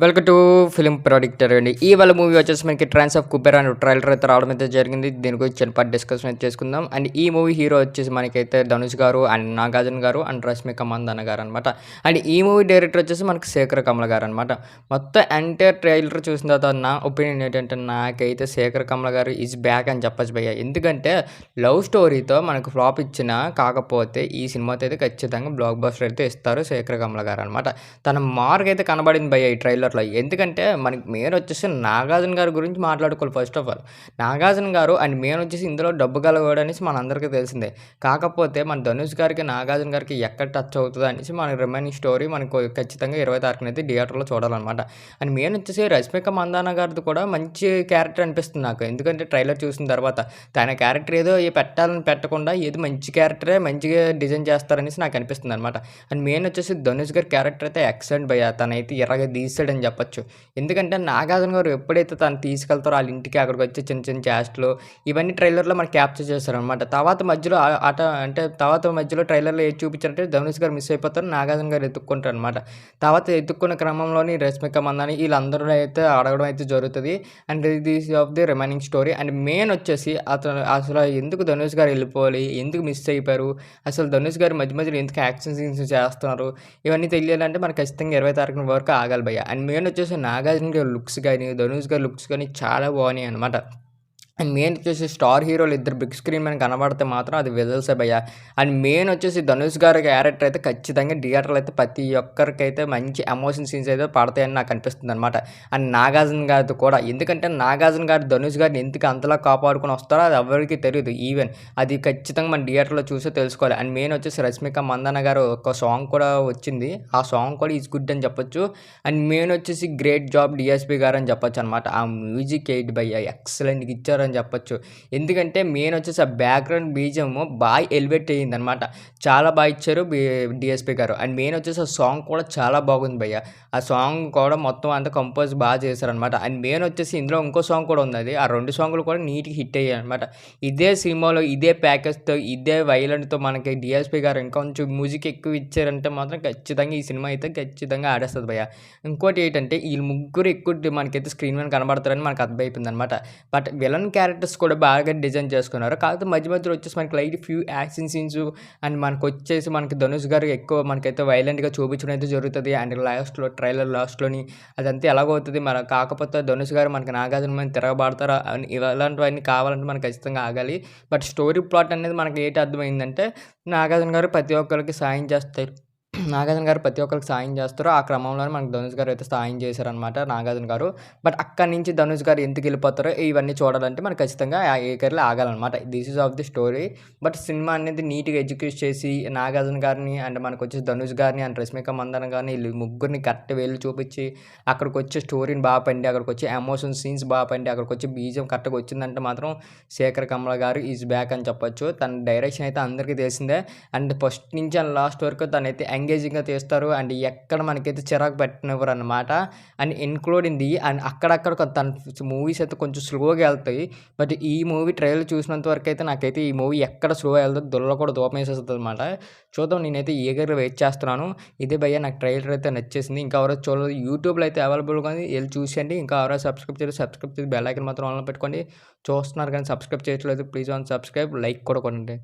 Welcome to film ప్రొడిక్టర్ అండి. ఇవాళ movie వచ్చేసి మనకి 'ట్రైన్స్ ఆఫ్ కుబేర్' అని ట్రైలర్ అయితే రావడం అయితే జరిగింది. దీని గురించి చిన్నపాటి డిస్కషన్ అయితే చేసుకుందాం. అండ్ ఈ మూవీ హీరో వచ్చేసి మనకైతే ధనుష్ గారు అండ్ నాగార్జున గారు అండ్ రష్మిక మందన్న గారు అనమాట. అండ్ ఈ మూవీ డైరెక్టర్ వచ్చేసి మనకి శేఖర్ కమల గారు అనమాట. మొత్తం ఎంటైర్ ట్రైలర్ చూసిన తర్వాత నా ఒపీనియన్ ఏంటంటే నాకైతే శేఖర్ కమల గారు ఈజ్ బ్యాక్ అని చెప్పచ్చు భయ్య. ఎందుకంటే లవ్ స్టోరీతో మనకు ఫ్లాప్ ఇచ్చిన కాకపోతే ఈ సినిమాతో అయితే ఖచ్చితంగా బ్లాక్ బస్టర్ అయితే ఇస్తారు శేఖర్ కమల గారు అనమాట. తన మార్క్ అయితే కనబడింది భయ్య ఈ ట్రైలర్. ఎందుకంటే మనకి మెయిన్ వచ్చేసి నాగార్జున గారి గురించి మాట్లాడుకోవాలి. ఫస్ట్ ఆఫ్ ఆల్ నాగార్జున గారు అండ్ మెయిన్ వచ్చేసి ఇందులో డబ్బు గలవాడు అనేసి మనందరికీ తెలిసిందే. కాకపోతే మన ధనుష్ గారికి నాగార్జున గారికి ఎక్కడ టచ్ అవుతుంది అనేసి మన రిమైనింగ్ స్టోరీ మనకు ఖచ్చితంగా 20 తారీఖున అయితే థియేటర్లో చూడాలన్నమాట. అండ్ మెయిన్ వచ్చేసి రష్మిక మందాన గారిది కూడా మంచి క్యారెక్టర్ అనిపిస్తుంది నాకు. ఎందుకంటే ట్రైలర్ చూసిన తర్వాత తన క్యారెక్టర్ ఏదో పెట్టాలని పెట్టకుండా ఏది మంచి క్యారెక్టరే మంచిగా డిజైన్ చేస్తారనేసి నాకు అనిపిస్తుంది అనమాట. అండ్ మెయిన్ వచ్చేసి ధనుష్ గారి క్యారెక్టర్ అయితే ఎక్సలెంట్ భయ్య. తనైతే ఎర్రగా తీసాడని చెప్పొచ్చు. ఎందుకంటే నాగార్జున గారు ఎప్పుడైతే తను తీసుకెళ్తారో వాళ్ళ ఇంటికి అక్కడికి వచ్చి చిన్న చిన్న చేష్టలు ఇవన్నీ ట్రైలర్లో మనకి క్యాప్చర్ చేస్తారనమాట. తర్వాత మధ్యలో తర్వాత మధ్యలో ట్రైలర్లో ఏది చూపించారంటే ధనుష్ గారు మిస్ అయిపోతారు, నాగార్జున గారు ఎత్తుక్కుంటారు అనమాట. తర్వాత ఎత్తుక్కున్న క్రమంలోని రష్మిక మందాని వీళ్ళందరూ అయితే అడగడం అయితే జరుగుతుంది. And this of the remaining story. And main వచ్చేసి అసలు ఎందుకు ధనుష్ గారు వెళ్ళిపోవాలి, ఎందుకు మిస్ అయిపోయారు, అసలు ధనుష్ గారు మధ్య మధ్యలో ఎందుకు యాక్షన్ సీన్స్ చేస్తున్నారు, ఇవన్నీ తెలియాలంటే మనకు ఖచ్చితంగా 20 తారీఖున వరకు ఆగాలి భయ్య. అండ్ మెయిన్ వచ్చేసి నాగార్జున గారి లుక్స్ కానీ ధనుష్ గారి లుక్స్ కానీ చాలా బాగున్నాయి అనమాట. అండ్ మెయిన్ వచ్చేసి స్టార్ హీరోలు ఇద్దరు బిగ్ స్క్రీన్ మీద కనబడితే మాత్రం అది విజల్సే భయ్య. అండ్ మెయిన్ వచ్చేసి ధనుష్ గారి క్యారెక్టర్ అయితే ఖచ్చితంగా థియేటర్లో అయితే ప్రతి ఒక్కరికైతే మంచి ఎమోషన్ సీన్స్ అయితే పడతాయని నాకు అనిపిస్తుంది అనమాట. అండ్ నాగార్జున గారితో కూడా, ఎందుకంటే నాగార్జున గారు ధనుష్ గారిని ఎందుకు అంతలా కాపాడుకుని వస్తారో అది ఎవరికి తెలియదు. ఈవెన్ అది ఖచ్చితంగా మన థియేటర్లో చూసే తెలుసుకోవాలి. అండ్ మెయిన్ వచ్చేసి రష్మిక మందన్న గారు ఒక సాంగ్ కూడా వచ్చింది. ఆ సాంగ్ కూడా ఈజ్ గుడ్ అని చెప్పొచ్చు. అండ్ మెయిన్ వచ్చేసి గ్రేట్ జాబ్ డిఎస్పి గారు అని చెప్పొచ్చు అనమాట. ఆ మ్యూజిక్ ఎయిట్ భయ్య ఎక్సలెంట్గా ఇచ్చారు అని చెప్పొచ్చు. ఎందుకంటే మెయిన్ వచ్చేసి ఆ బ్యాక్గ్రౌండ్ బీజము బాగా ఎలివేట్ అయ్యింది అనమాట. చాలా బాగా ఇచ్చారు డిఎస్పి గారు. అండ్ మెయిన్ వచ్చేసి ఆ సాంగ్ కూడా చాలా బాగుంది భయ్య. ఆ సాంగ్ కూడా మొత్తం అంతా కంపోజ్ బాగా చేశారనమాట. అండ్ మెయిన్ వచ్చేసి ఇందులో ఇంకో సాంగ్ కూడా ఉంది. ఆ 2 సాంగ్లు కూడా నీట్గా హిట్ అయ్యాయి అనమాట. ఇదే సినిమాలో ఇదే ప్యాకేజ్తో ఇదే వైలెంట్తో మనకి డిఎస్పి గారు ఇంకొంచెం మ్యూజిక్ ఎక్కువ ఇచ్చారంటే మాత్రం ఖచ్చితంగా ఈ సినిమా అయితే ఖచ్చితంగా ఆడేస్తుంది భయ్య. ఇంకోటి ఏంటంటే వీళ్ళు ముగ్గురు ఎక్కువ మనకైతే స్క్రీన్ మీద కనబడతారని మనకు అర్థమైపోయింది అనమాట. బట్ విలన్ క్యారెక్టర్స్ కూడా బాగా డిజైన్ చేసుకున్నారు. కాకపోతే మధ్య మధ్యలో వచ్చేసి మనకి light few action scenes and మనకు వచ్చేసి మనకి ధనుష్ గారు ఎక్కువ మనకైతే వైలెంట్గా చూపించడం అయితే జరుగుతుంది. అండ్ లాస్ట్లో ట్రైలర్ లాస్ట్లోని అదంతా ఎలాగవుతుంది మన. కాకపోతే ధనుష్ గారు మనకి నాగార్జున మీద తిరగబడతారా అని ఇలాంటివన్నీ కావాలంటే మనకు ఖచ్చితంగా ఆగాలి. బట్ స్టోరీ ప్లాట్ అనేది మనకి ఏంటి అర్థమైందంటే నాగార్జున గారు ప్రతి ఒక్కరికి సాయం చేస్తారు. నాగార్జున గారు ప్రతి ఒక్కరికి సాయం చేస్తారు. ఆ క్రమంలోనే మనకు ధనుష్ గారు అయితే సాయం చేశారనమాట నాగార్జున గారు. బట్ అక్కడి నుంచి ధనుష్ గారు ఎందుకు వెళ్ళిపోతారో ఇవన్నీ చూడాలంటే మనకు ఖచ్చితంగా ఏకర్లో ఆగాలన్నమాట. This is of the story. But cinema అనేది నీట్గా ఎగ్జిక్యూట్ చేసి నాగార్జున గారిని అండ్ మనకు వచ్చేసి ధనుష్ గారిని అండ్ రష్మిక మందన గారిని వీళ్ళు ముగ్గురిని కరెక్ట్ వేలు చూపించి అక్కడికి వచ్చే స్టోరీని బాగా పండి, అక్కడికి వచ్చే ఎమోషన్ సీన్స్ బాగా పండి, అక్కడికి వచ్చే బీజం కరెక్ట్గా వచ్చిందంటే మాత్రం శేఖర్ కమల గారు ఈజ్ బ్యాక్ అని చెప్పొచ్చు. తన డైరెక్షన్ అయితే అందరికీ తెలిసిందే. అండ్ ఫస్ట్ నుంచి అండ్ లాస్ట్ వరకు తనైతే ఎంగేజింగ్గా తీస్తారు. అండ్ ఎక్కడ మనకైతే చిరాకు పెట్టనివ్వరు అనమాట. అండ్ ఇన్క్లూడింగ్ అండ్ అక్కడక్కడ తన మూవీస్ అయితే కొంచెం స్లోగా వెళ్తాయి. బట్ ఈ మూవీ ట్రైలర్ చూసినంత వరకు అయితే నాకైతే ఈ మూవీ ఎక్కడ స్లో వెళ్తుంది, దుల్లో కూడా దూపం వేసేస్తుంది అనమాట. చూద్దాం, నేనైతే ఈగర్గా వెయిట్ చేస్తున్నాను. ఇదే భయ్య నాకు ట్రైలర్ అయితే నచ్చేసింది. ఇంకా ఎవరో చూడలేదు, యూట్యూబ్లో అయితే అవైలబుల్గా ఉంది, వెళ్ళి చూసేయండి. ఇంకా ఎవరో సబ్స్క్రైబ్ చేసి బెల్ ఐకాన్ మాత్రం ఆన్లో పెట్టుకోండి. చూస్తున్నారు కానీ సబ్స్క్రైబ్ చేయట్లేదు, ప్లీజ్ ఆన్ సబ్స్క్రైబ్, లైక్ కూడా కొనండి.